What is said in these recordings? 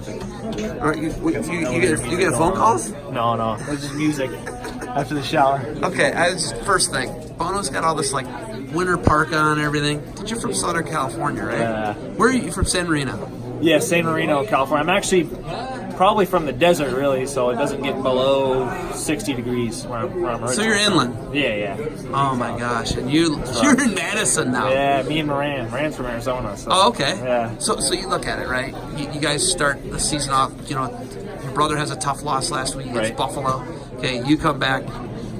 music. All right, you get phone calls? No, it's just music after the shower. Okay, first thing, Bono's got all this like winter parka on and everything. But you're from Southern California, right? Yeah. Where are you from? San Marino. Yeah, San Marino, California. I'm actually probably from the desert, really, so it doesn't get below 60 degrees where I'm originally. So you're inland. Yeah. Oh my gosh, and you're in Madison now. Yeah, me and Moran. Moran's from Arizona. So. Oh, okay. Yeah. So you look at it, right? You guys start the season off. You know, your brother has a tough loss last week against Buffalo. Okay, you come back,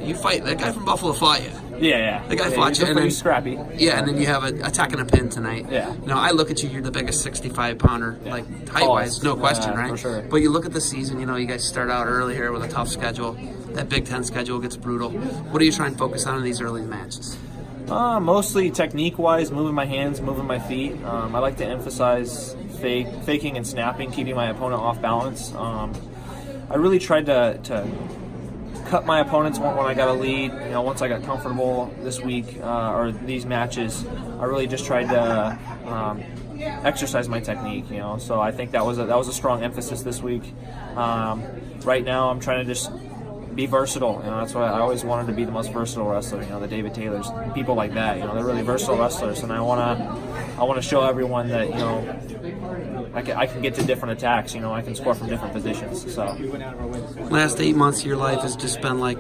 you fight. That guy from Buffalo fought you. Yeah. The guy fought you, and then scrappy. Yeah, and then you have a attack and a pin tonight. Yeah. You know, I look at you. You're the biggest 65-pounder, like height-wise, no question, right? For sure. But you look at the season. You know, you guys start out early here with a tough schedule. That Big Ten schedule gets brutal. What do you try and focus on in these early matches? Mostly technique-wise, moving my hands, moving my feet. I like to emphasize faking and snapping, keeping my opponent off balance. I really tried to cut my opponents when I got a lead. You know, once I got comfortable this week or these matches, I really just tried to exercise my technique. You know, so I think that was a strong emphasis this week. Right now, I'm trying to just be versatile. You know, that's why I always wanted to be the most versatile wrestler. You know, the David Taylors, people like that. You know, they're really versatile wrestlers, and I want to show everyone that, you know, I can get to different attacks. You know, I can score from different positions. So, last 8 months of your life has just been like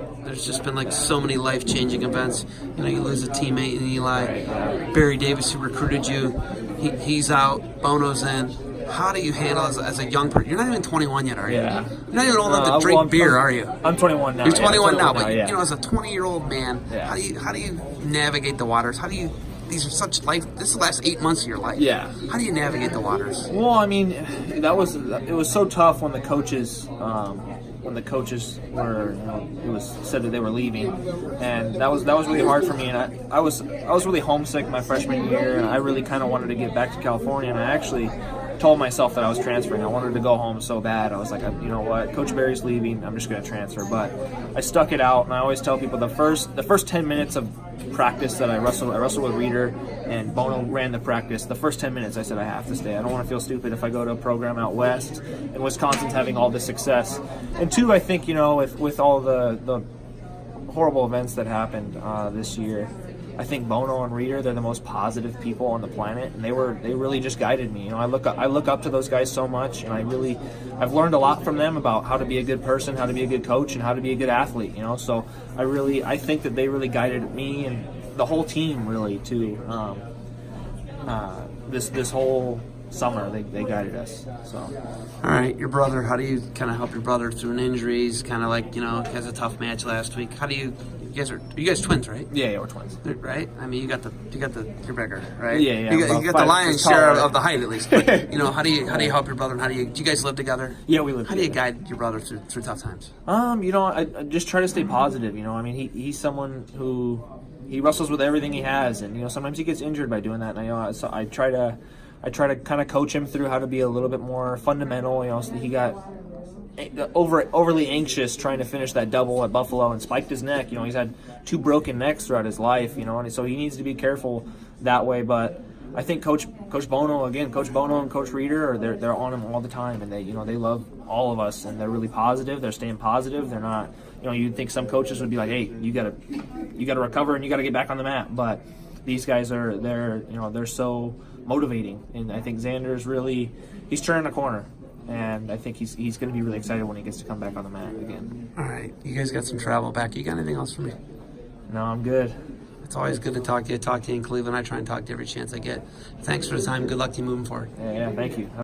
so many life-changing events. You know, you lose a teammate in Eli, Barry Davis, who recruited you. He's out. Bono's in. How do you handle as a young person? You're not even 21 yet, are you? Yeah. You're not even old enough to drink beer, are you? I'm 21 now. You're 21 now, but yeah. you know, as a 20-year-old man, how do you navigate the waters? These are such life. This is the last 8 months of your life. Yeah. How do you navigate the waters? Well, I mean, it was so tough when the coaches were, you know, it was said that they were leaving, and that was really hard for me. And I was really homesick my freshman year, and I really kind of wanted to get back to California. And I actually told myself that I was transferring. I wanted to go home so bad. I was like, you know what, Coach Barry's leaving, I'm just going to transfer. But I stuck it out, and I always tell people the first 10 minutes of practice that I wrestled with Reader, and Bono ran the practice. The first 10 minutes I said I have to stay. I don't want to feel stupid if I go to a program out west and Wisconsin's having all this success. And two, I think, you know, with all the horrible events that happened this year, I think Bono and Reader, they're the most positive people on the planet, and they really just guided me. You know, I look up to those guys so much, and I've learned a lot from them about how to be a good person, how to be a good coach, and how to be a good athlete. You know, so I think that they really guided me and the whole team really to this whole summer. They guided us. So. All right, your brother. How do you kind of help your brother through an injury? He's kind of like, you know, has a tough match last week. How do you? You guys twins, right? Yeah, we're twins. Right? I mean, you're bigger, right? Yeah. You got the lion's share of the height, at least. But, you know, how do you help your brother, and do you guys live together? Yeah, we live together. How do you guide your brother through tough times? You know, I just try to stay positive. You know, I mean, he's someone who he wrestles with everything he has, and you know, sometimes he gets injured by doing that. And so I try to kind of coach him through how to be a little bit more fundamental. You know, so he got overly anxious trying to finish that double at Buffalo and spiked his neck. You know, he's had 2 broken necks throughout his life, you know, and so he needs to be careful that way. But I think Coach Bono and Coach Reader they're on him all the time, and they love all of us, and they're really positive. They're staying positive. They're not, you know, you'd think some coaches would be like, hey, you gotta recover and you gotta get back on the mat. But these guys they're so motivating, and I think Xander's he's turning a corner. And I think he's going to be really excited when he gets to come back on the mat again. All right. You guys got some travel back. You got anything else for me? No, I'm good. It's always good to talk to you. Talk to you in Cleveland. I try and talk to you every chance I get. Thanks for the time. Good luck to you moving forward. Yeah, thank you.